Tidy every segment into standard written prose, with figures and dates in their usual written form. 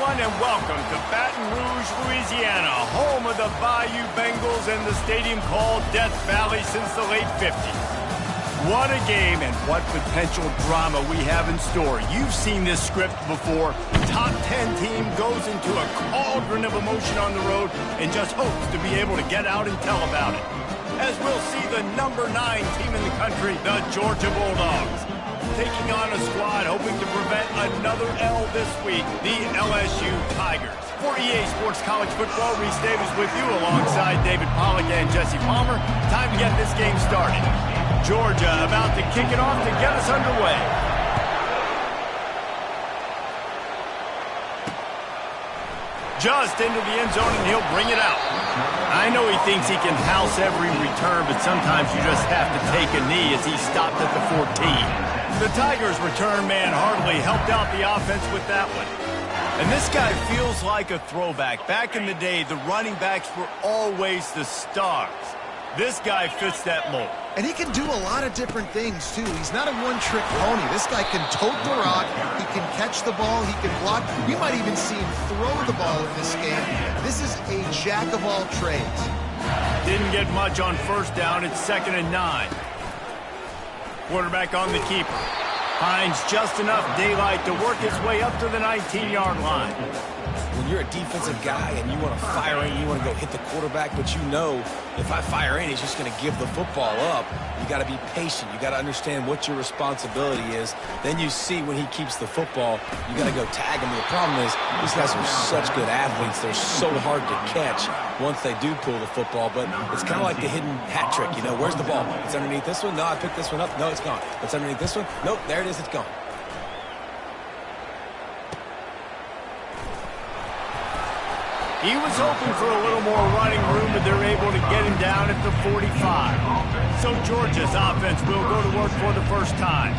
everyone, and welcome to Baton Rouge, Louisiana, home of the Bayou Bengals and the stadium called Death Valley since the late 50s. What a game and what potential drama we have in store. You've seen this script before. Top 10 team goes into a cauldron of emotion on the road and just hopes to be able to get out and tell about it. As we'll see the number 9 team in the country, the Georgia Bulldogs, taking on a squad hoping to prevent another L this week, the LSU Tigers. For EA Sports College Football, Reese Davis with you alongside David Pollack and Jesse Palmer. Time to get this game started. Georgia about to kick it off to get us underway. Just into the end zone, and he'll bring it out. I know he thinks he can house every return, but sometimes you just have to take a knee as he stopped at the 14. The Tigers' return man hardly helped out the offense with that one. And this guy feels like a throwback. Back in the day, the running backs were always the stars. This guy fits that mold. And he can do a lot of different things, too. He's not a one-trick pony. This guy can tote the rock. He can catch the ball. He can block. We might even see him throw the ball in this game. This is a jack of all trades. Didn't get much on first down. It's 2nd and 9. Quarterback on the keeper. Finds just enough daylight to work his way up to the 19-yard line. When you're a defensive guy and you want to fire in, you want to go hit the quarterback, but you know if I fire in, he's just going to give the football up. You got to be patient. You got to understand what your responsibility is. Then you see when he keeps the football, you got to go tag him. The problem is these guys are such good athletes. They're so hard to catch once they do pull the football, but it's kind of like the hidden hat trick. You know, where's the ball? It's underneath this one. No, I picked this one up. No, it's gone. It's underneath this one. Nope, there it is. It's gone. He was hoping for a little more running room, but they're able to get him down at the 45. So Georgia's offense will go to work for the first time.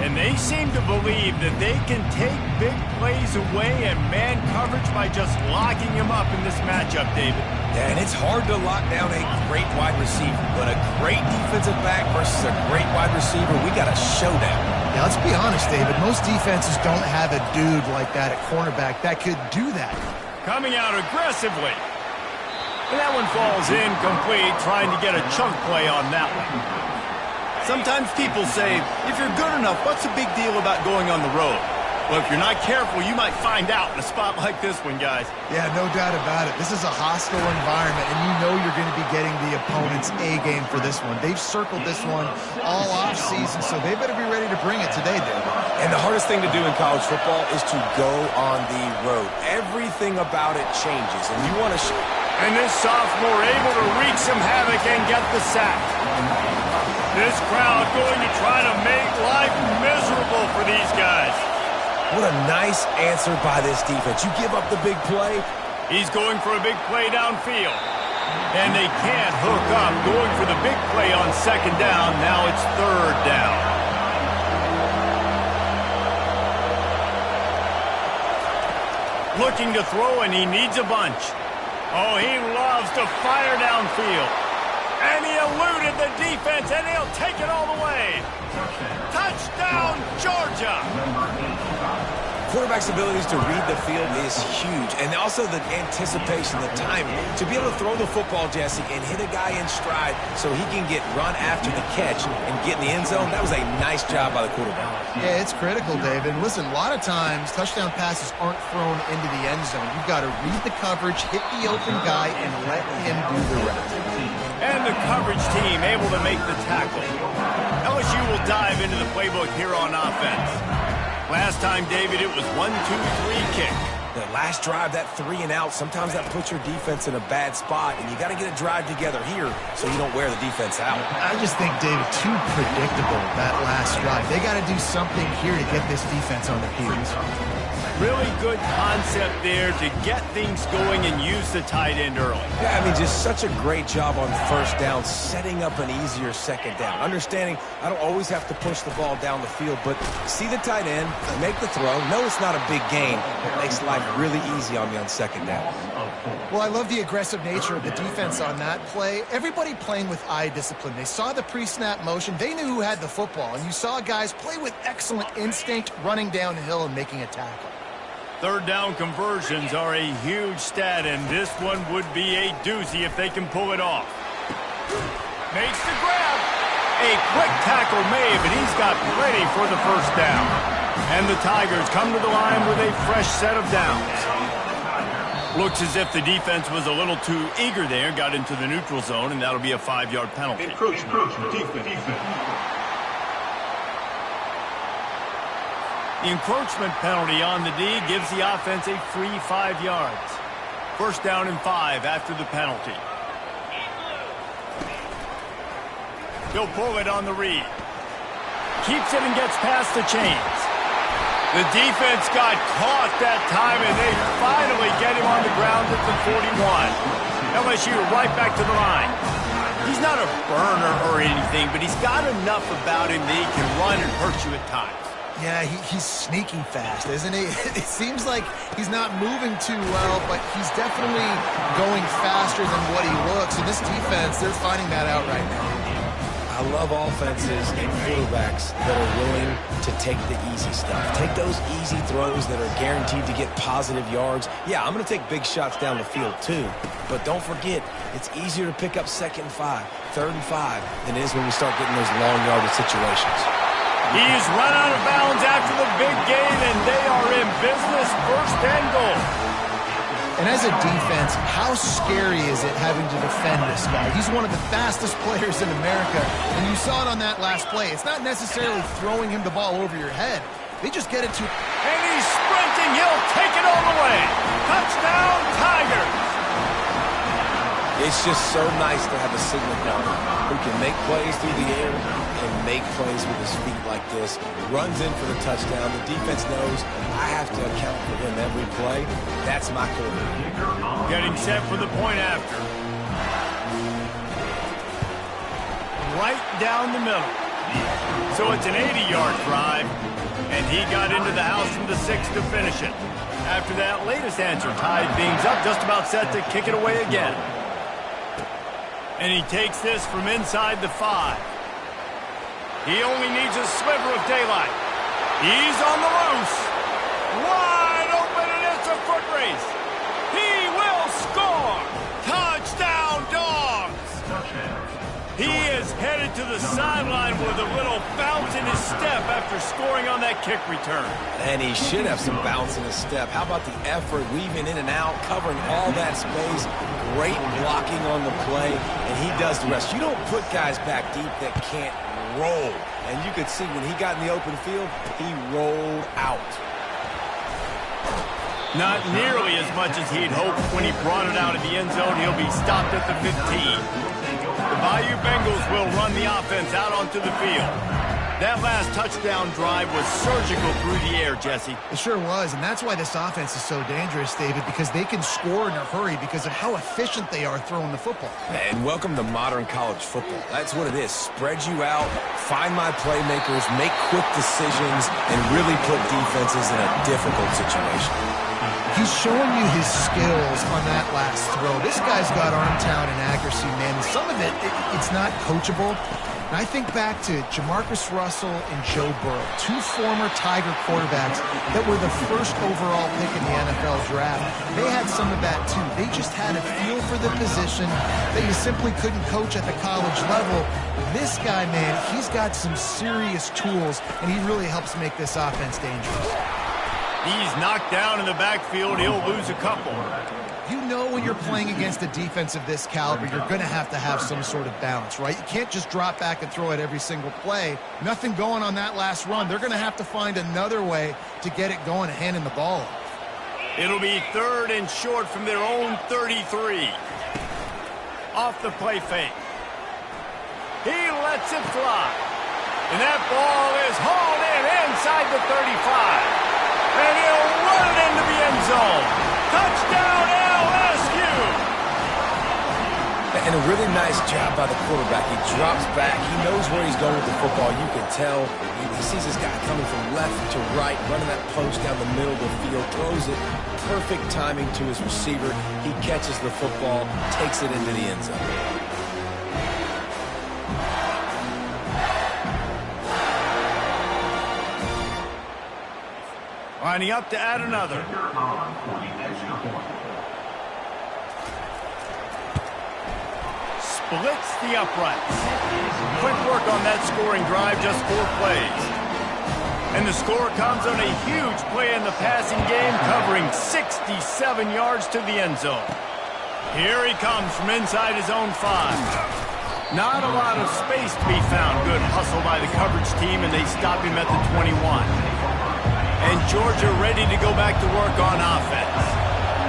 And they seem to believe that they can take big plays away and man coverage by just locking him up in this matchup, David. Yeah, and it's hard to lock down a great wide receiver, but a great defensive back versus a great wide receiver, we got a showdown. Yeah, let's be honest, David. Most defenses don't have a dude like that at cornerback that could do that. Coming out aggressively. And that one falls incomplete, trying to get a chunk play on that one. Sometimes people say, if you're good enough, what's the big deal about going on the road? Well, if you're not careful, you might find out in a spot like this one, guys. Yeah, no doubt about it. This is a hostile environment, and you know you're going to be getting the opponent's A-game for this one. They've circled this one all offseason, so they better be ready to bring it today, David. And the hardest thing to do in college football is to go on the road. Everything about it changes, and you want to And this sophomore able to wreak some havoc and get the sack. This crowd going to try to make life miserable for these guys. What a nice answer by this defense. You give up the big play. He's going for a big play downfield. And they can't hook up. Going for the big play on 2nd down. Now it's 3rd down. Looking to throw, and he needs a bunch. Oh, he loves to fire downfield. And he eluded the defense, and he'll take it all the way. Touchdown, Georgia! Quarterback's abilities to read the field is huge, and also the anticipation, the timing. To be able to throw the football, Jesse, and hit a guy in stride so he can get run after the catch and get in the end zone, that was a nice job by the quarterback. Yeah, it's critical, David. Listen, a lot of times touchdown passes aren't thrown into the end zone. You've got to read the coverage, hit the open guy, and let him do the rest. And the coverage team able to make the tackle. LSU will dive into the playbook here on offense. Last time, David, it was 1-2-3 kick. The last drive, that 3 and out, sometimes that puts your defense in a bad spot, and you got to get a drive together here so you don't wear the defense out. I just think, David, too predictable, that last drive. They got to do something here to get this defense on their heels. Really good concept there to get things going and use the tight end early. Yeah, I mean, just such a great job on first down, setting up an easier 2nd down. Understanding I don't always have to push the ball down the field, but see the tight end, make the throw. No, it's not a big gain. It makes life really easy on me on 2nd down. Well, I love the aggressive nature of the defense on that play. Everybody playing with eye discipline. They saw the pre-snap motion. They knew who had the football, and you saw guys play with excellent instinct, running downhill and making a tackle. Third down conversions are a huge stat, and this one would be a doozy if they can pull it off. Makes the grab. A quick tackle made, but he's got plenty for the first down. And the Tigers come to the line with a fresh set of downs. Looks as if the defense was a little too eager there, got into the neutral zone, and that'll be a 5-yard penalty. Encroachment, defense. The encroachment penalty on the D gives the offense a free 5 yards. First down and 5 after the penalty. He'll pull it on the read. Keeps it and gets past the chains. The defense got caught that time, and they finally get him on the ground at the 41. LSU right back to the line. He's not a burner or anything, but he's got enough about him that he can run and hurt you at times. Yeah, he's sneaky fast, isn't he? It seems like he's not moving too well, but he's definitely going faster than what he looks. And this defense, they're finding that out right now. I love offenses and quarterbacks that are willing to take the easy stuff. Take those easy throws that are guaranteed to get positive yards. Yeah, I'm going to take big shots down the field too. But don't forget, it's easier to pick up 2nd and 5, 3rd and 5 than it is when we start getting those long yardage situations. He's run out of bounds after the big gain, and they are in business. First and goal. And as a defense, how scary is it having to defend this guy? He's one of the fastest players in America, and you saw it on that last play. It's not necessarily throwing him the ball over your head. They just get it to... And he's sprinting. He'll take it all the way. Touchdown, Tigers. It's just so nice to have a signal corner who can make plays through the air and make plays with his feet like this. Runs in for the touchdown. The defense knows I have to account for him every play. That's my quarterback. Getting set for the point after. Right down the middle. So it's an 80-yard drive, and he got into the house from the 6 to finish it. After that latest answer, tied things up, just about set to kick it away again. And he takes this from inside the 5. He only needs a sliver of daylight. He's on the loose. Wide open, and it's a foot race. He will score. Touchdown, Dogs. He is headed to the sideline with a little bounce in his step after scoring on that kick return. And he should have some bounce in his step. How about the effort, weaving in and out, covering all that space, great blocking on the play, and he does the rest. You don't put guys back deep that can't roll. And you could see when he got in the open field, he rolled out. Not nearly as much as he'd hoped when he brought it out of the end zone. He'll be stopped at the 15. The Bayou Bengals will run the offense out onto the field. That last touchdown drive was surgical through the air, Jesse. It sure was, and that's why this offense is so dangerous, David, because they can score in a hurry because of how efficient they are throwing the football. And welcome to modern college football. That's what it is. Spread you out, find my playmakers, make quick decisions, and really put defenses in a difficult situation. He's showing you his skills on that last throw. This guy's got arm talent and accuracy, man. And some of it's not coachable. And I think back to Jamarcus Russell and Joe Burrow, 2 former Tiger quarterbacks that were the first overall pick in the NFL draft. They had some of that, too. They just had a feel for the position that you simply couldn't coach at the college level. This guy, man, he's got some serious tools, and he really helps make this offense dangerous. He's knocked down in the backfield. He'll lose a couple. You know when you're playing against a defense of this caliber, you're going to have some sort of balance, right? You can't just drop back and throw it every single play. Nothing going on that last run. They're going to have to find another way to get it going and handing the ball off. It'll be 3rd and short from their own 33. Off the play fake. He lets it fly. And that ball is hauled in inside the 35. And he'll run it into the end zone. Touchdown, LSU! And a really nice job by the quarterback. He drops back. He knows where he's going with the football. You can tell. He sees this guy coming from left to right, running that post down the middle of the field, throws it. Perfect timing to his receiver. He catches the football, takes it into the end zone. Lining up to add another. Splits the uprights. Quick work on that scoring drive, just 4 plays. And the score comes on a huge play in the passing game, covering 67 yards to the end zone. Here he comes from inside his own 5. Not a lot of space to be found. Good hustle by the coverage team, and they stop him at the 21. And Georgia ready to go back to work on offense.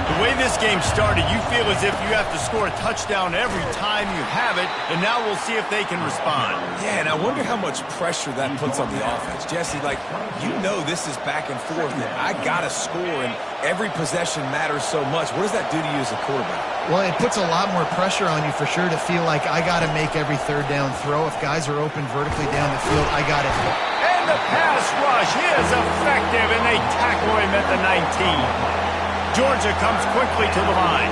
The way this game started, you feel as if you have to score a touchdown every time you have it, and now we'll see if they can respond. Yeah, and I wonder how much pressure that puts on the offense. Jesse, like, you know this is back and forth, and I got to score, and every possession matters so much. What does that do to you as a quarterback? Well, it puts a lot more pressure on you for sure to feel like I got to make every third down throw. If guys are open vertically down the field, I got it. And the pass rush is effective, and they tackle him at the 19. Georgia comes quickly to the line.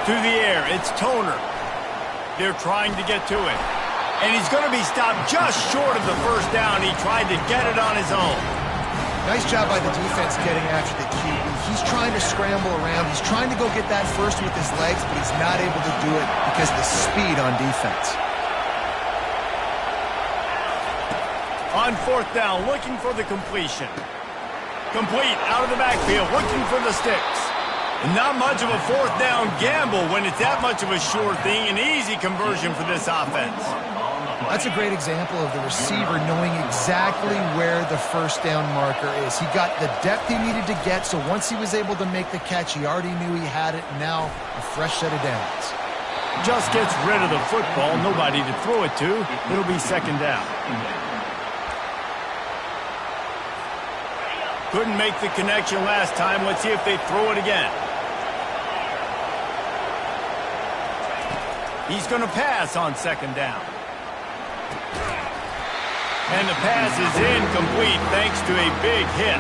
Through the air, it's Toner. They're trying to get to it. And he's going to be stopped just short of the first down. He tried to get it on his own. Nice job by the defense getting after the QB. He's trying to scramble around. He's trying to go get that first with his legs, but he's not able to do it because of the speed on defense. On 4th down, looking for the completion. Complete out of the backfield, looking for the sticks. Not much of a 4th down gamble when it's that much of a sure thing. An easy conversion for this offense. That's a great example of the receiver knowing exactly where the first down marker is. He got the depth he needed to get, so once he was able to make the catch, he already knew he had it. Now a fresh set of downs. Just gets rid of the football, nobody to throw it to. It'll be 2nd down. Couldn't make the connection last time. Let's see if they throw it again. He's going to pass on 2nd down. And the pass is incomplete thanks to a big hit.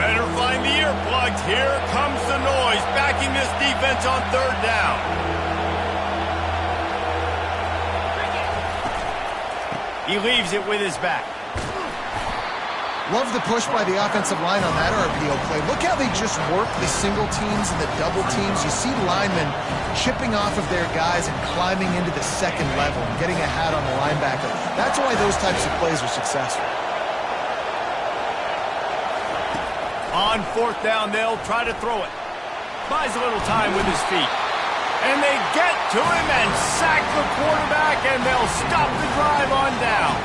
Better find the earplugs. Here comes the noise, backing this defense on 3rd down. He leaves it with his back. Love the push by the offensive line on that RPO play. Look how they just work the single teams and the double teams. You see linemen chipping off of their guys and climbing into the 2nd level and getting a hat on the linebacker. That's why those types of plays are successful. On 4th down, they'll try to throw it. Buys a little time with his feet. And they get to him and sack the quarterback, and they'll stop the drive on down.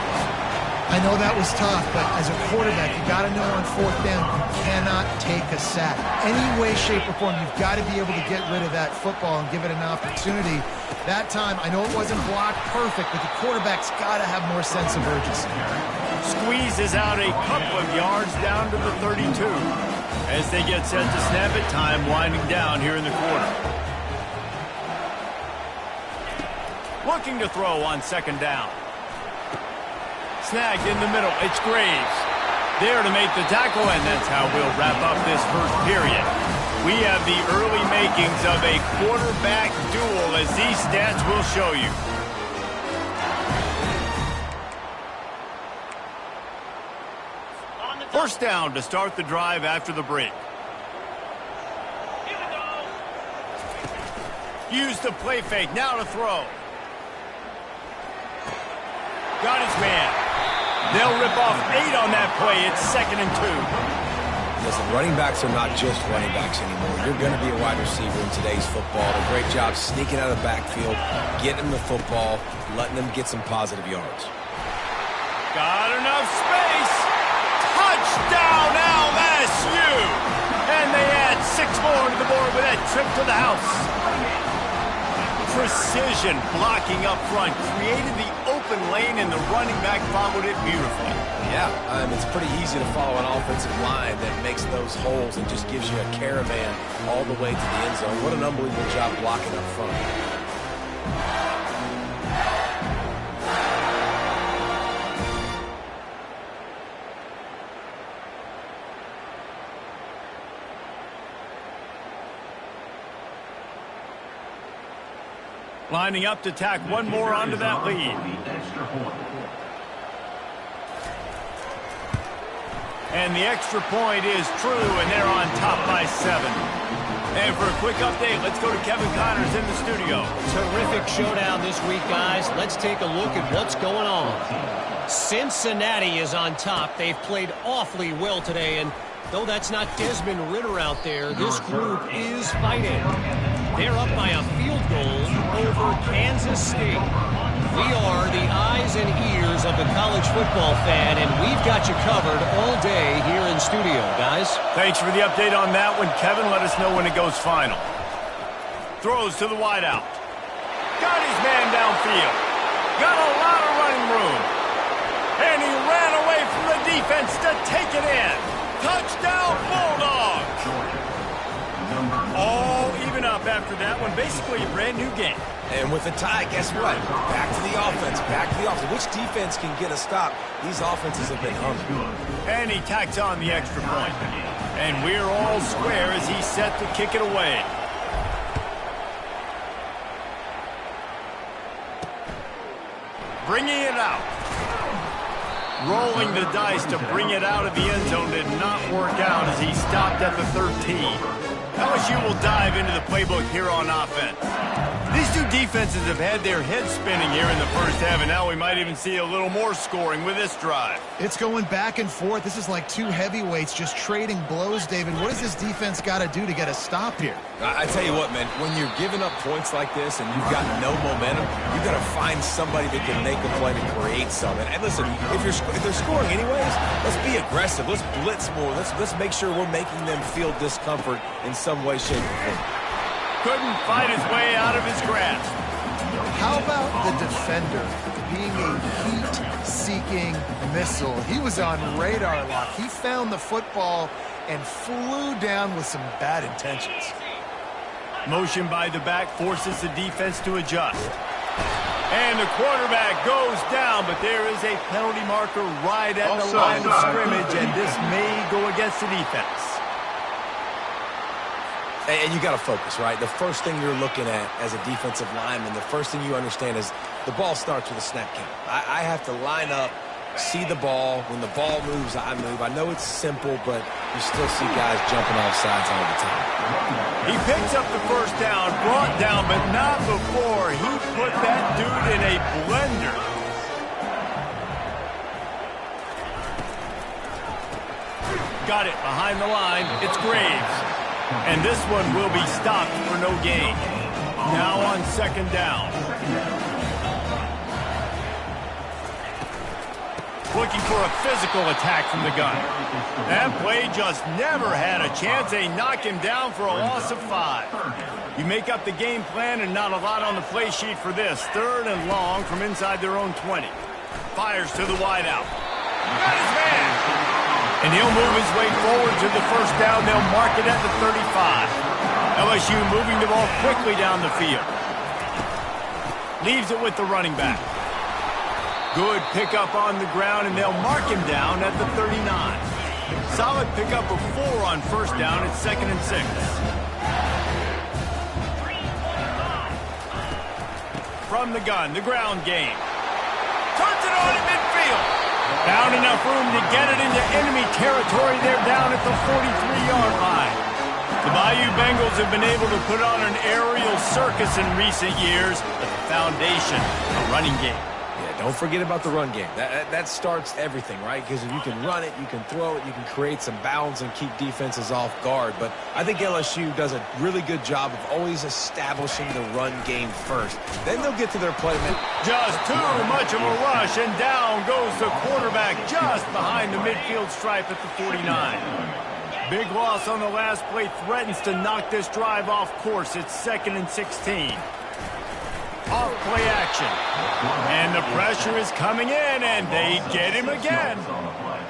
I know that was tough, but as a quarterback, you got to know on 4th down, you cannot take a sack. Any way, shape, or form, you've got to be able to get rid of that football and give it an opportunity. That time, I know it wasn't blocked perfect, but the quarterback's got to have more sense of urgency. Squeezes out a couple of yards down to the 32. As they get set to snap it, time winding down here in the quarter. Looking to throw on 2nd down. Snagged in the middle. It's Graves. There to make the tackle, and that's how we'll wrap up this first period. We have the early makings of a quarterback duel, as these stats will show you. First down to start the drive after the break. Use the play fake. Now to throw. Got his man. They'll rip off 8 on that play. It's 2nd and 2. Listen, running backs are not just running backs anymore. You're going to be a wide receiver in today's football. A great job sneaking out of the backfield, getting them the football, letting them get some positive yards. Got enough space. Touchdown, LSU! And they add 6 more to the board with that trip to the house. Precision blocking up front created the open lane, and the running back followed it beautifully. Yeah, it's pretty easy to follow an offensive line that makes those holes and just gives you a caravan all the way to the end zone. What an unbelievable job blocking up front. Lining up to tack one more onto that lead. And the extra point is true, and they're on top by 7. And for a quick update, let's go to Kevin Connors in the studio. Terrific showdown this week, guys. Let's take a look at what's going on. Cincinnati is on top. They've played awfully well today, and though that's not Desmond Ridder out there, this group is fighting. They're up by a field goal over Kansas State. We are the eyes and ears of the college football fan, and we've got you covered all day here in studio, guys. Thanks for the update on that one, Kevin. Let us know when it goes final. Throws to the wideout. Got his man downfield. Got a lot of running room. And he ran away from the defense to take it in. Touchdown, Bulldogs! All even up after that one. Basically a brand new game. And with the tie, guess what? Back to the offense. Back to the offense. Which defense can get a stop? These offenses have been hungry. And he tacks on the extra point. And we're all square as he's set to kick it away. Bringing it out. Rolling the dice to bring it out of the end zone did not work out as he stopped at the 13. LSU will dive into the playbook here on offense. These two defenses have had their heads spinning here in the first half, and now we might even see a little more scoring with this drive. It's going back and forth. This is like two heavyweights just trading blows, David. What does this defense got to do to get a stop here? I tell you what, man, when you're giving up points like this and you've got no momentum, you've got to find somebody that can make a play to create something. And listen, if they're scoring anyways, let's be aggressive. Let's blitz more. Let's make sure we're making them feel discomfort in some way, shape, or form. Couldn't fight his way out of his grasp. How about the defender being a heat-seeking missile? He was on radar lock. He found the football and flew down with some bad intentions. Motion by the back forces the defense to adjust. And the quarterback goes down, but there is a penalty marker right at the line of scrimmage, and this may go against the defense. And you got to focus, right? The first thing you're looking at as a defensive lineman, the first thing you understand is the ball starts with a snap count. I have to line up, see the ball. When the ball moves, I move. I know it's simple, but you still see guys jumping off sides all the time. He picks up the first down, brought down, but not before he put that dude in a blender. Got it behind the line. It's Graves. And this one will be stopped for no gain. Now on second down. Looking for a physical attack from the gun. That play just never had a chance. They knock him down for a loss of 5. You make up the game plan and not a lot on the play sheet for this. Third and long from inside their own 20. Fires to the wideout. Got his man. And he'll move his way forward to the first down. They'll mark it at the 35. LSU moving the ball quickly down the field. Leaves it with the running back. Good pickup on the ground, and they'll mark him down at the 39. Solid pickup of 4 on first down. It's 2nd and 6. From the gun, the ground game. Turns it on in midfield. Found enough room to get it into enemy territory. They're down at the 43-yard line. The Bayou Bengals have been able to put on an aerial circus in recent years, but the foundation, a running game. Yeah, don't forget about the run game. That starts everything, right? Because if you can run it, you can throw it, you can create some balance and keep defenses off guard. But I think LSU does a really good job of always establishing the run game first. Then they'll get to their play. Just too much of a rush, and down goes the quarterback just behind the midfield stripe at the 49. Big loss on the last play threatens to knock this drive off course. It's 2nd and 16. Off play action. And the pressure is coming in, and they get him again.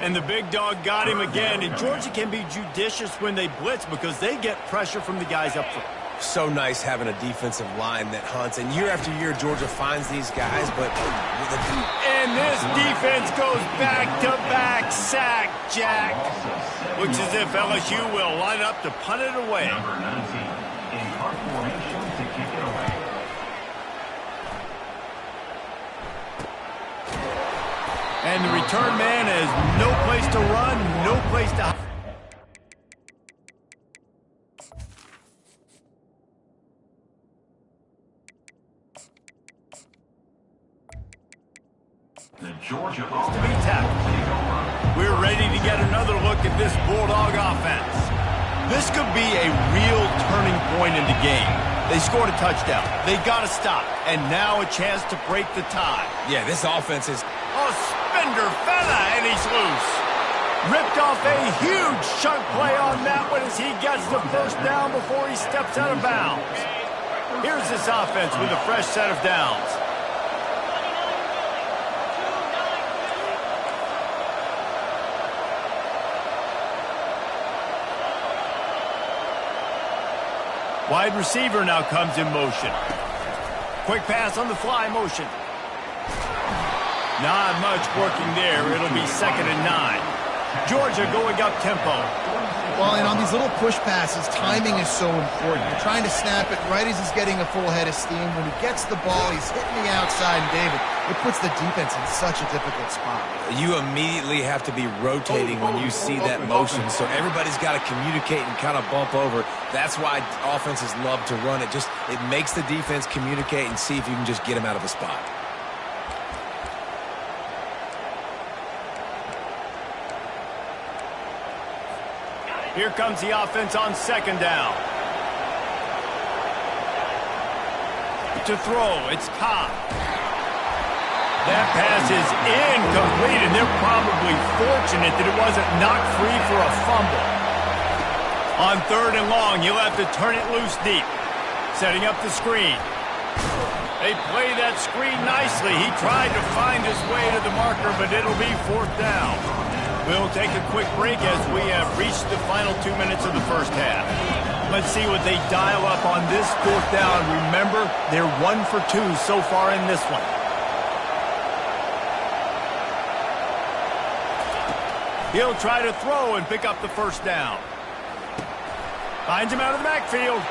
And the big dog got him again. And Georgia can be judicious when they blitz because they get pressure from the guys up front. So nice having a defensive line that hunts. And year after year, Georgia finds these guys, but... And this defense goes back-to-back sack, Jack. Looks as if LSU will line up to punt it away. And the return man has no place to run, no place to hide. The Georgia To be tackled. We're ready to get another look at this Bulldog offense. This could be a real turning point in the game. They scored a touchdown. They got to stop. And now a chance to break the tie. Yeah, this offense is... A spender fella, and he's loose. Ripped off a huge chunk play on that one as he gets the first down before he steps out of bounds. Here's this offense with a fresh set of downs. Wide receiver now comes in motion. Quick pass on the fly motion. Not much working there. It'll be 2nd and 9. Georgia going up tempo. Well, and on these little push passes, timing is so important. You're trying to snap it right as he's getting a full head of steam. When he gets the ball, he's hitting the outside, and David, it puts the defense in such a difficult spot. You immediately have to be rotating when you see that motion, so everybody's got to communicate and kind of bump over. That's why offenses love to run it. It makes the defense communicate and see if you can just get him out of a spot. Here comes the offense on 2nd down. To throw, it's Cobb. That pass is incomplete, and they're probably fortunate that it wasn't knocked free for a fumble. On 3rd and long, you'll have to turn it loose deep. Setting up the screen. They play that screen nicely. He tried to find his way to the marker, but it'll be 4th down. We'll take a quick break as we have reached the final 2 minutes of the first half. Let's see what they dial up on this 4th down. Remember, they're 1 for 2 so far in this one. He'll try to throw and pick up the first down. Finds him out of the backfield.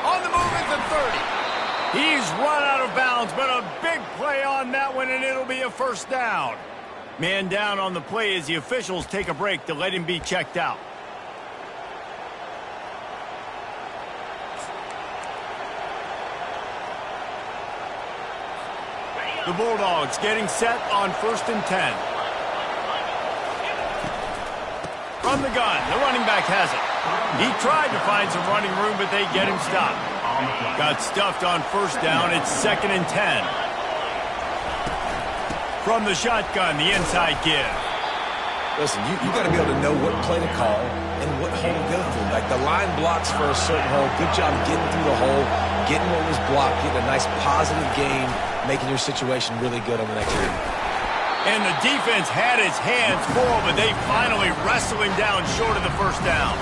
On the move at the 30. He's run out of bounds, but a big play on that one, and it'll be a first down. Man down on the play as the officials take a break to let him be checked out. The Bulldogs getting set on 1st and 10. From the gun, the running back has it. He tried to find some running room, but they get him stopped. Got stuffed on 1st down. It's 2nd and 10. From the shotgun, the inside give. Listen, you got to be able to know what play to call and what hole to go through. Like the line blocks for a certain hole. Good job getting through the hole, getting what was blocked, getting a nice positive gain, making your situation really good on the next game. And the defense had its hands full, but they finally wrestled him down short of the first down.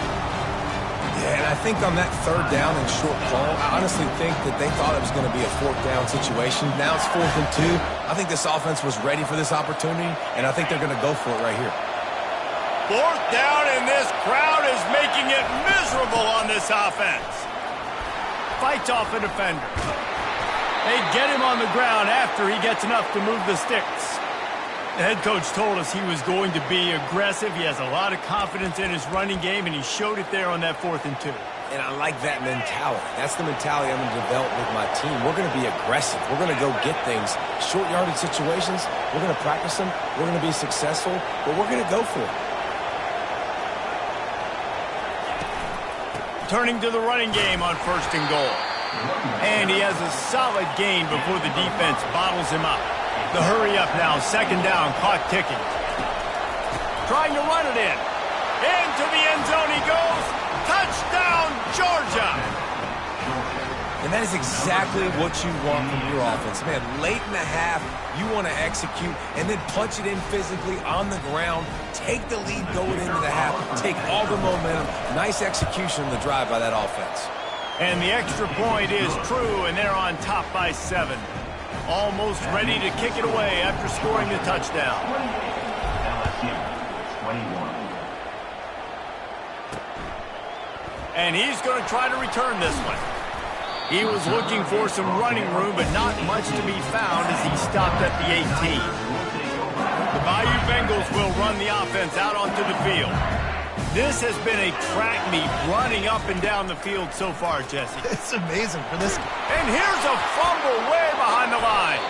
Yeah, and I think on that 3rd down and short call, I honestly think that they thought it was going to be a 4th down situation. Now it's 4th and 2. I think this offense was ready for this opportunity, and I think they're going to go for it right here. 4th down, and this crowd is making it miserable on this offense. Fights off a defender. They get him on the ground after he gets enough to move the sticks. The head coach told us he was going to be aggressive. He has a lot of confidence in his running game, and he showed it there on that 4th and 2. And I like that mentality. That's the mentality I'm going to develop with my team. We're going to be aggressive. We're going to go get things. Short yardage situations, we're going to practice them. We're going to be successful, but we're going to go for it. Turning to the running game on 1st and goal. And he has a solid gain before the defense bottles him up. The hurry up now, 2nd down, clock ticking. Trying to run it in. Into the end zone he goes. Touchdown, Georgia! And that is exactly what you want from your offense. Man, late in the half, you want to execute and then punch it in physically on the ground. Take the lead going into the half. Take all the momentum. Nice execution on the drive by that offense. And the extra point is true, and they're on top by 7. Almost ready to kick it away after scoring the touchdown. And he's going to try to return this one. He was looking for some running room, but not much to be found as he stopped at the 18. The run the offense out onto the field. This has been a track meet running up and down the field so far, Jesse. It's amazing for this. And here's a fumble way behind the line.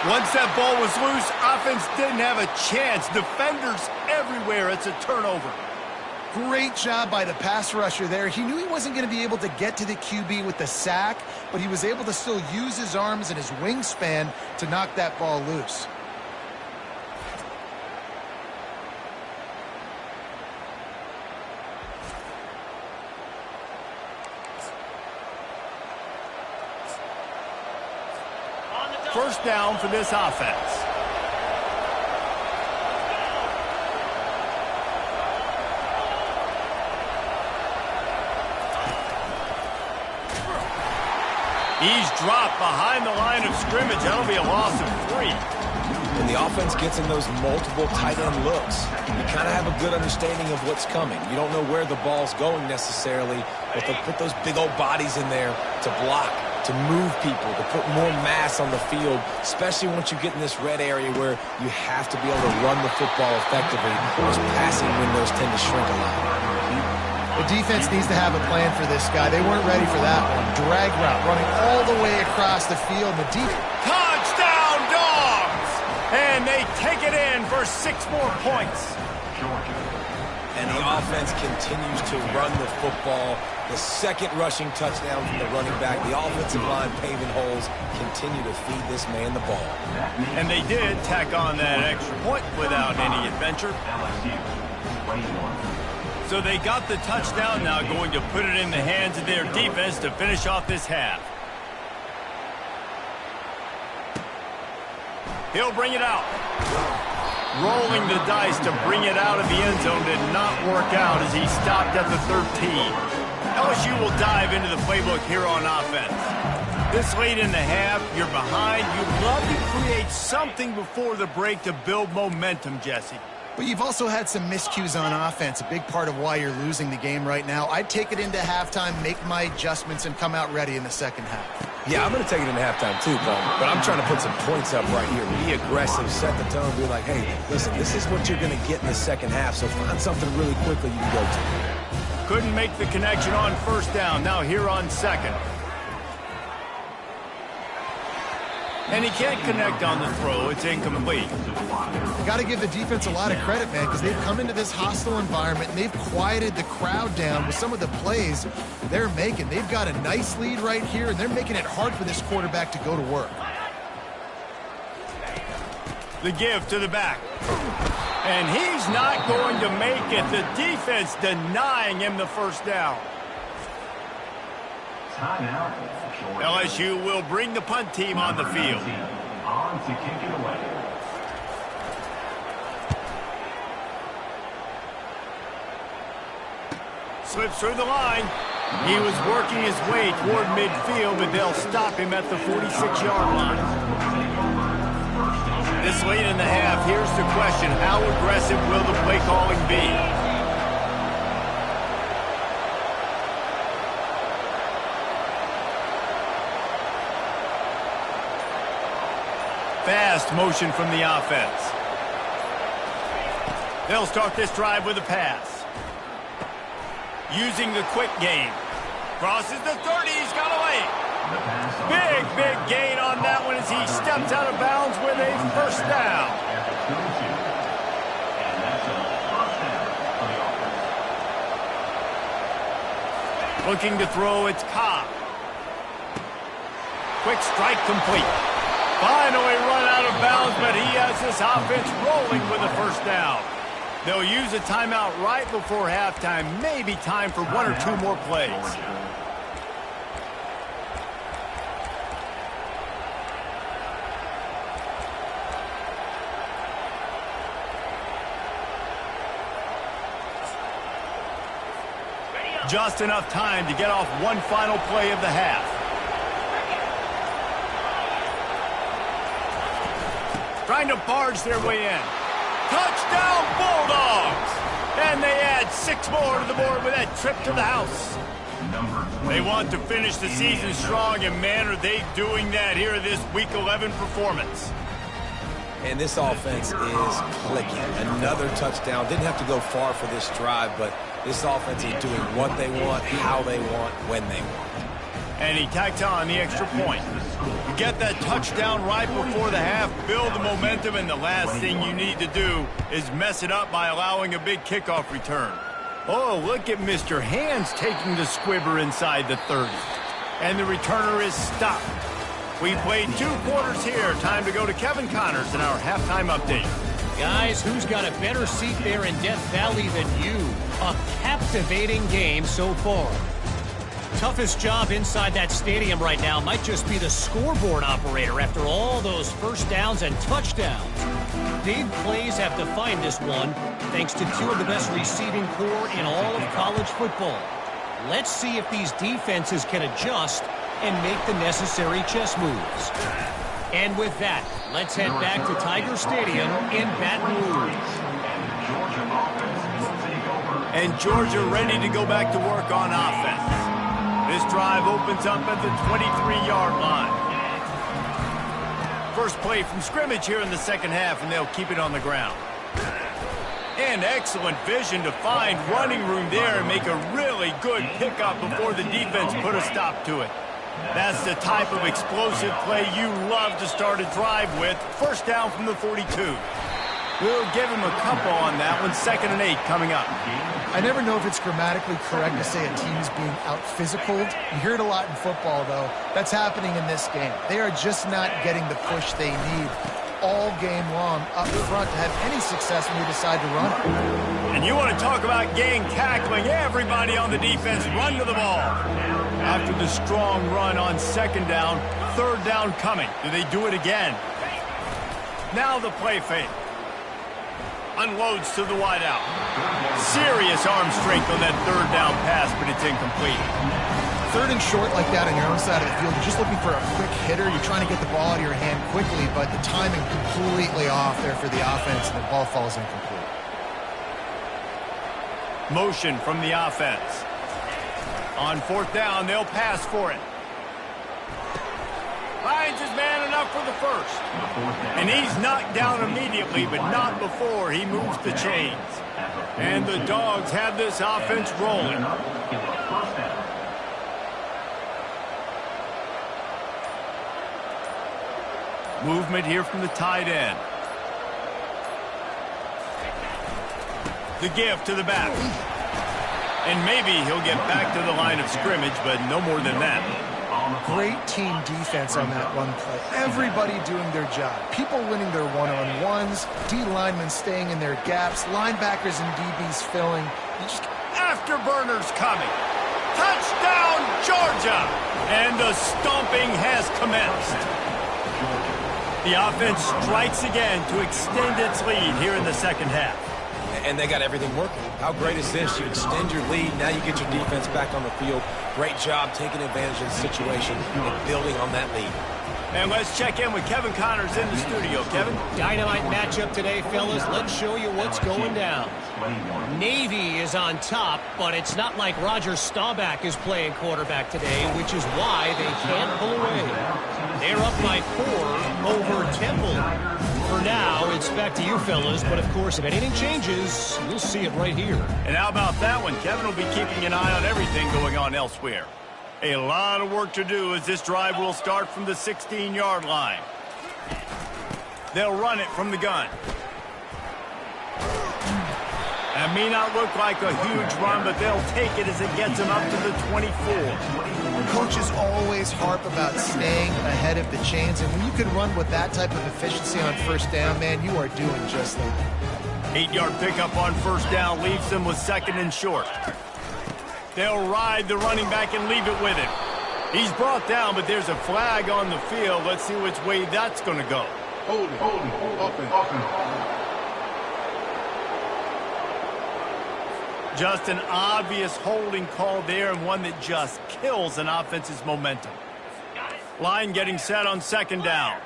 Once that ball was loose, offense didn't have a chance. Defenders everywhere. It's a turnover. Great job by the pass rusher there. He knew he wasn't going to be able to get to the QB with the sack, but he was able to still use his arms and his wingspan to knock that ball loose. First down for this offense. He's dropped behind the line of scrimmage. That'll be a loss of 3. When the offense gets in those multiple tight end looks, you kind of have a good understanding of what's coming. You don't know where the ball's going necessarily, but they'll put those big old bodies in there to block, to move people, to put more mass on the field, especially once you get in this red area where you have to be able to run the football effectively. Those passing windows tend to shrink a lot. The defense needs to have a plan for this guy. They weren't ready for that one. Drag route running all the way across the field. The Touchdown, Dogs! And they take it in for 6 more points. And the offense continues to run the football. The second rushing touchdown from the running back. The offensive line paving holes, continue to feed this man the ball. And they did tack on that extra point without any adventure. So they got the touchdown, now going to put it in the hands of their defense to finish off this half. He'll bring it out. Rolling the dice to bring it out of the end zone did not work out as he stopped at the 13. LSU will dive into the playbook here on offense. This late in the half, you're behind. You'd love to create something before the break to build momentum, Jesse. But you've also had some miscues on offense, a big part of why you're losing the game right now. I'd take it into halftime, make my adjustments, and come out ready in the second half. Yeah, I'm going to take it into halftime too, but I'm trying to put some points up right here. Be aggressive, set the tone, be like, hey, listen, this is what you're going to get in the second half, so find something really quickly you can go to. Couldn't make the connection on first down, now here on second. And he can't connect on the throw. It's incomplete. Got to give the defense a lot of credit, man, because they've come into this hostile environment and they've quieted the crowd down with some of the plays they're making. They've got a nice lead right here, and they're making it hard for this quarterback to go to work. The give to the back. And he's not going to make it. The defense denying him the first down. LSU will bring the punt team on the field. On to kick it away. Slips through the line. He was working his way toward midfield, but they'll stop him at the 46-yard line. This late in the half, here's the question. How aggressive will the play calling be? Fast motion from the offense. They'll start this drive with a pass. Using the quick game. Crosses the 30, he's got away. Big gain on that one as he steps out of bounds with a first down. Looking to throw, it's Cobb. Quick strike complete. Finally run out of bounds, but he has this offense rolling with a first down. They'll use a timeout right before halftime. Maybe time for 1 or 2 more plays. Just enough time to get off one final play of the half. Trying to barge their way in. Touchdown, Bulldogs! And they add 6 more to the board with that trip to the house. They want to finish the season strong, and man, are they doing that here in this Week 11 performance. And this offense is clicking. Another touchdown. Didn't have to go far for this drive, but this offense is doing what they want, how they want, when they want. And he tacked on the extra point. You get that touchdown right before the half, build the momentum, and the last thing you need to do is mess it up by allowing a big kickoff return. Oh, look at Mr. Hands taking the squibber inside the 30. And the returner is stopped. We played 2 quarters here. Time to go to Kevin Connors in our halftime update. Guys, who's got a better seat there in Death Valley than you? A captivating game so far. Toughest job inside that stadium right now might just be the scoreboard operator after all those first downs and touchdowns. Big plays have defined this one, thanks to 2 of the best receiving corps in all of college football. Let's see if these defenses can adjust and make the necessary chess moves. And with that, let's head back to Tiger Stadium in Baton Rouge. And Georgia ready to go back to work on offense. This drive opens up at the 23-yard line. First play from scrimmage here in the second half, and they'll keep it on the ground. And excellent vision to find running room there and make a really good pickup before the defense put a stop to it. That's the type of explosive play you love to start a drive with. First down from the 42. We'll give him a couple on that one. 2nd and 8 coming up. I never know if it's grammatically correct to say a team is being out-physicaled. You hear it a lot in football, though. That's happening in this game. They are just not getting the push they need all game long up front to have any success when you decide to run it. And you want to talk about gang tackling. Everybody on the defense run to the ball. After the strong run on 2nd down, 3rd down coming. Do they do it again? Now the play fake. Unloads to the wideout. Serious arm strength on that 3rd down pass, but it's incomplete. 3rd and short like that on your own side of the field, you're just looking for a quick hitter. You're trying to get the ball out of your hand quickly, but the timing completely off there for the offense, and the ball falls incomplete. Motion from the offense. On 4th down, they'll pass for it. Finds his man enough for the first. And he's knocked down immediately, but not before he moves the chains. And the Dogs have this offense rolling. Movement here from the tight end. The give to the back. And maybe he'll get back to the line of scrimmage, but no more than that. Great team defense on that run play. Everybody doing their job. People winning their one-on-ones, D linemen staying in their gaps, linebackers and DBs filling. Afterburners coming. Touchdown, Georgia! And the stomping has commenced. The offense strikes again to extend its lead here in the second half. And they got everything working. How great is this? You extend your lead. Now you get your defense back on the field. Great job taking advantage of the situation and building on that lead. And let's check in with Kevin Connors in the studio. Kevin? Dynamite matchup today, fellas. Let's show you what's going down. Navy is on top, but it's not like Roger Staubach is playing quarterback today, which is why they can't pull away. They're up by 4 over Temple. For now, it's back to you, fellas, but of course, if anything changes, you'll see it right here. And how about that one? Kevin will be keeping an eye on everything going on elsewhere. A lot of work to do as this drive will start from the 16-yard line. They'll run it from the gun. That may not look like a huge run, but they'll take it as it gets them up to the 24. Coaches always harp about staying ahead of the chains, and when you can run with that type of efficiency on 1st down, man, you are doing just that. 8-yard pickup on 1st down leaves them with 2nd and short. They'll ride the running back and leave it with him. He's brought down, but there's a flag on the field. Let's see which way that's going to go. Holding. Just an obvious holding call there, and one that just kills an offense's momentum. Line getting set on 2nd down.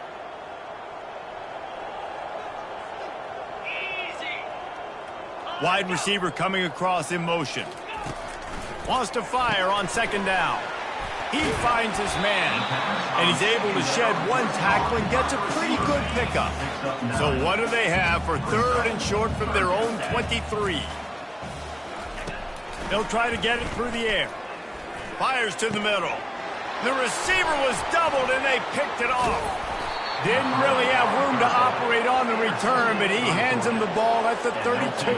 Wide receiver coming across in motion. Wants to fire on 2nd down. He finds his man, and he's able to shed one tackle and gets a pretty good pickup. So what do they have for 3rd and short from their own 23? They'll try to get it through the air. Fires to the middle. The receiver was doubled, and they picked it off. Didn't really have room to operate on the return, but he hands him the ball at the 32.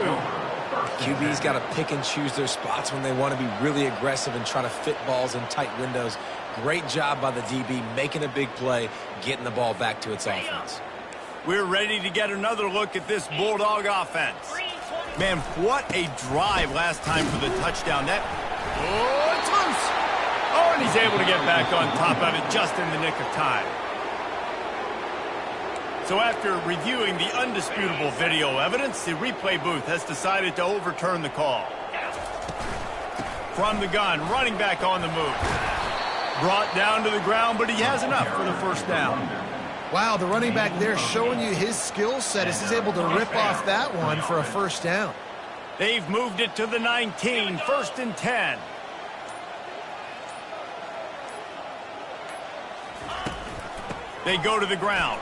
QB's got to pick and choose their spots when they want to be really aggressive and try to fit balls in tight windows. Great job by the DB making a big play, getting the ball back to its offense. We're ready to get another look at this Bulldog offense. Man, what a drive last time for the touchdown. Oh, it's loose. Oh, and he's able to get back on top of it just in the nick of time. So after reviewing the undisputable video evidence, the replay booth has decided to overturn the call. From the gun, running back on the move. Brought down to the ground, but he has enough for the first down. Wow, the running back there showing you his skill set as he's able to rip off that one for a first down. They've moved it to the 19, 1st and 10. They go to the ground.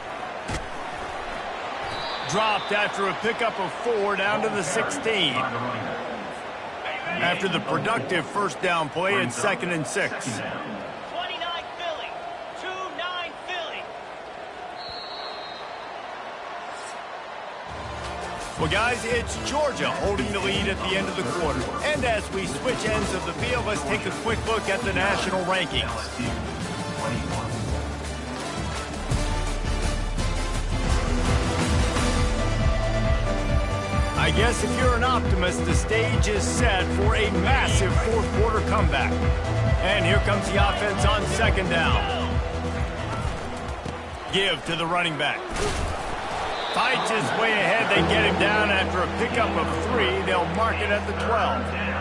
Dropped after a pickup of 4 down to the 16. After the productive first down play at 2nd and 6. 29 Philly. 2-9 Philly. Well, guys, it's Georgia holding the lead at the end of the quarter. And as we switch ends of the field, let's take a quick look at the national rankings. I guess if you're an optimist, the stage is set for a massive fourth quarter comeback. And here comes the offense on 2nd down. Give to the running back. Fights his way ahead. They get him down after a pickup of 3. They'll mark it at the 12.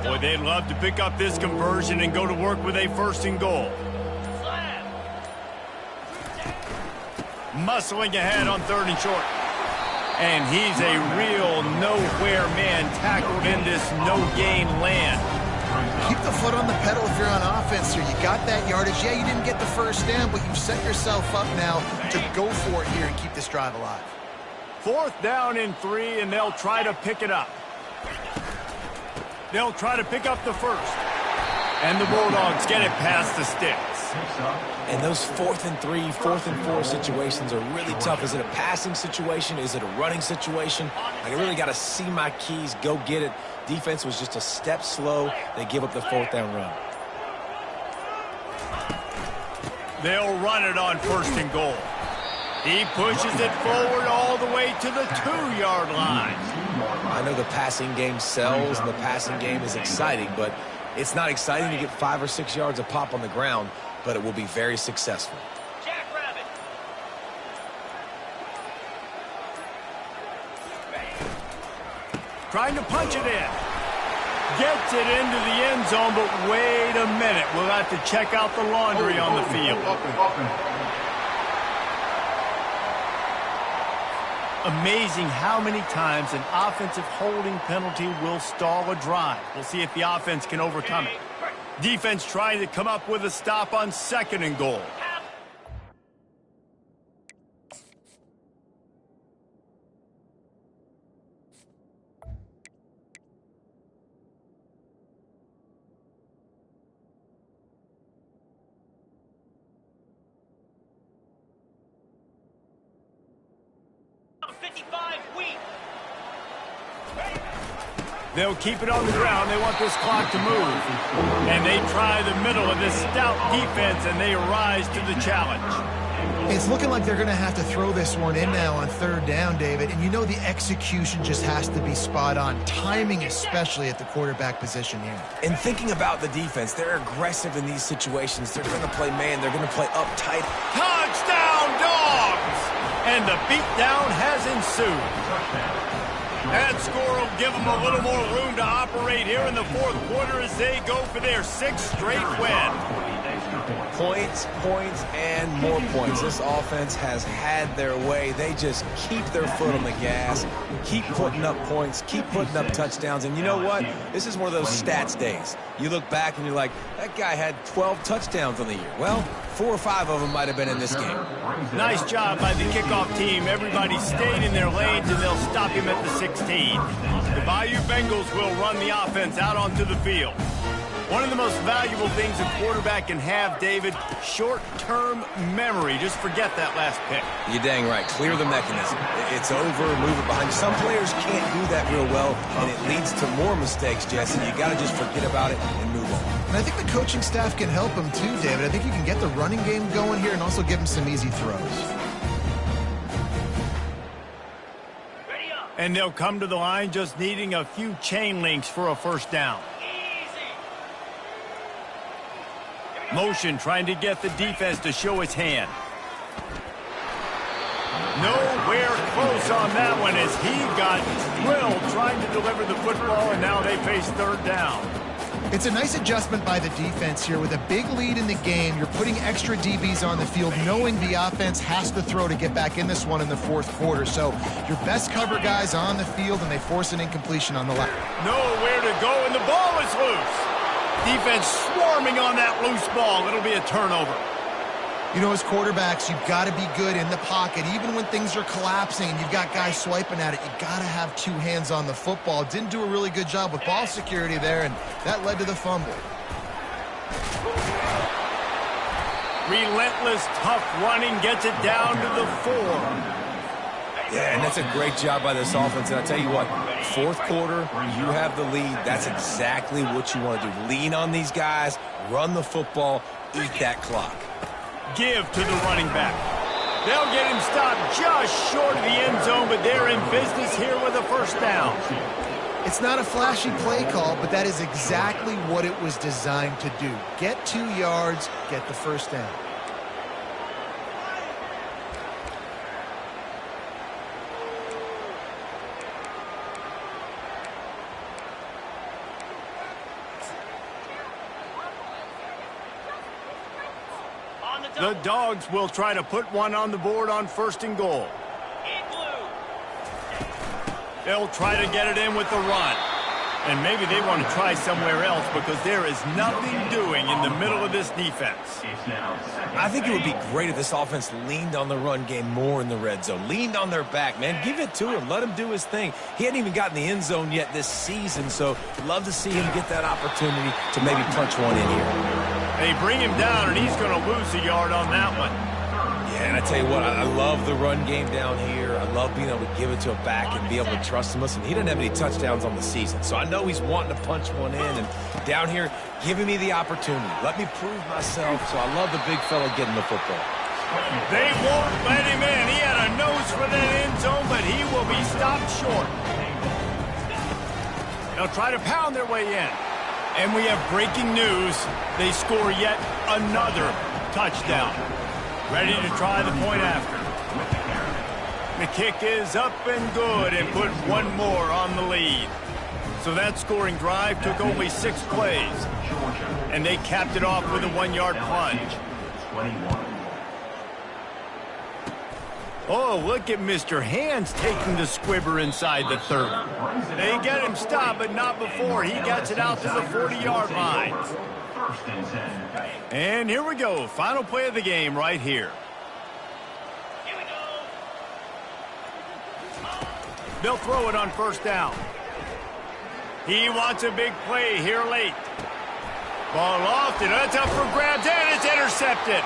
Boy, they'd love to pick up this conversion and go to work with a 1st and goal. Muscling ahead on 3rd and short. And he's a real nowhere man tackled in this no-gain land. Keep the foot on the pedal if you're on offense here. You got that yardage. Yeah, you didn't get the first down, but you've set yourself up now to go for it here and keep this drive alive. 4th down and 3, and they'll try to pick it up. They'll try to pick up the first. And the Bulldogs get it past the sticks. And those 4th and 3, 4th and 4 situations are really tough. Is it a passing situation? Is it a running situation? I really got to see my keys, go get it. Defense was just a step slow. They give up the 4th down run. They'll run it on 1st and goal. He pushes it forward all the way to the 2-yard line. I know the passing game sells and the passing game is exciting, but it's not exciting to get 5 or 6 yards a pop on the ground, but it will be very successful. Jackrabbit. Trying to punch it in. Gets it into the end zone, but wait a minute. We'll have to check out the laundry on the field. Amazing how many times an offensive holding penalty will stall a drive. We'll see if the offense can overcome it. Defense trying to come up with a stop on 2nd and goal. They'll keep it on the ground. They want this clock to move. And they try the middle of this stout defense, and they rise to the challenge. It's looking like they're going to have to throw this one in now on 3rd down, David. And you know the execution just has to be spot on. Timing especially at the quarterback position here. And thinking about the defense, they're aggressive in these situations. They're going to play man. They're going to play uptight. Touchdown, Dogs! And the beatdown has ensued. That score will give them a little more room to operate here in the 4th quarter as they go for their 6th straight win. Points, and more points. This offense has had their way. They just keep their foot on the gas, keep putting up points, keep putting up touchdowns. And you know what? This is one of those stats days. You look back and you're like, that guy had 12 touchdowns on the year. Well, 4 or 5 of them might have been in this game. Nice job by the kickoff team. Everybody stayed in their lanes, and they'll stop him at the 16. The Bayou Bengals will run the offense out onto the field. One of the most valuable things a quarterback can have, David, short-term memory. Just forget that last pick. You're dang right. Clear the mechanism. It's over, move it behind you. Some players can't do that real well, and it leads to more mistakes, Jesse. You got to just forget about it and move on. And I think the coaching staff can help him too, David. I think you can get the running game going here and also give him some easy throws. And they'll come to the line just needing a few chain links for a first down. Motion trying to get the defense to show its hand. Nowhere close on that one as he got thrilled trying to deliver the football, and now they face third down. It's a nice adjustment by the defense here. With a big lead in the game, you're putting extra DBs on the field, knowing the offense has to throw to get back in this one in the fourth quarter. So your best cover guys on the field, and they force an incompletion on the line. Nowhere to go, and the ball is loose. Defense swarming on that loose ball. It'll be a turnover. You know, as quarterbacks, you've got to be good in the pocket. Even when things are collapsing and you've got guys swiping at it, you've got to have 2 hands on the football. Didn't do a really good job with ball security there, and that led to the fumble. Relentless, tough running gets it down to the 4. Yeah, and that's a great job by this offense. And I tell you what, fourth quarter, you have the lead. That's exactly what you want to do. Lean on these guys, run the football, eat that clock. Give to the running back. They'll get him stopped just short of the end zone, but they're in business here with a first down. It's not a flashy play call, but that is exactly what it was designed to do. Get 2 yards, get the first down. The Dogs will try to put one on the board on 1st and goal. They'll try to get it in with the run. And maybe they want to try somewhere else because there is nothing doing in the middle of this defense. I think it would be great if this offense leaned on the run game more in the red zone. Leaned on their back, man. Give it to him. Let him do his thing. He hadn't even gotten the end zone yet this season, so love to see him get that opportunity to maybe punch one in here. They bring him down, and he's going to lose a yard on that one. Yeah, and I tell you what, I love the run game down here. I love being able to give it to him back and be able to trust him. Listen, he doesn't have any touchdowns on the season, so I know he's wanting to punch one in. And down here, giving me the opportunity. Let me prove myself, so I love the big fella getting the football. They won't let him in. He had a nose for that end zone, but he will be stopped short. They'll try to pound their way in. And we have breaking news. They score yet another touchdown. Ready to try the point after. The kick is up and good and put one more on the lead. So that scoring drive took only 6 plays. And they capped it off with a 1-yard plunge. Oh, look at Mr. Hands taking the squibber inside the 30. They get him stopped, but not before he gets it out to the 40-yard line. And here we go. Final play of the game right here. They'll throw it on 1st down. He wants a big play here late. Ball lofted. That's up for grabs, and it's intercepted.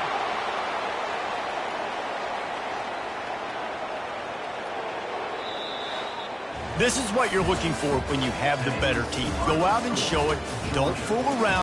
This is what you're looking for when you have the better team. Go out and show it. Don't fool around.